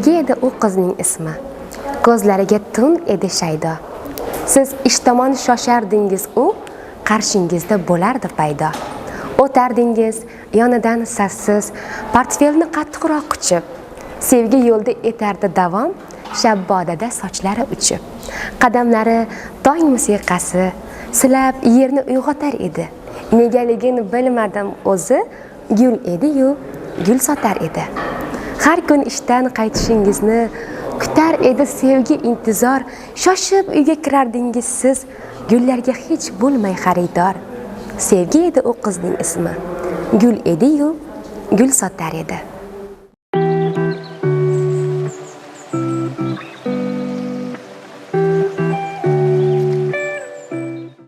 Sevgi edi u qizning ismi. Ko'zlariga tun edi shaydo. Siz ish tomon shoshardingiz, u qarshingizda bo'lardi paydo. O'tardingiz yonidan sassiz, portfelni qattiqroq quchib. Sevgi yo'lda etardi davom, shabbodada sochlari uchib. Qadamlari tong musiqasi silab yerni uyg'otar edi. Negaligini bilmadim o'zi, gul edi-yu, gul sotar edi. Har kun ishdan qaytishingizni kutar edi sevgi intizor. Shoshib uyga kirardingiz siz, gullarga hech bo'lmay xaridor. Sevgi edi u qizning ismi. Gul edi-yu, gul sotar edi.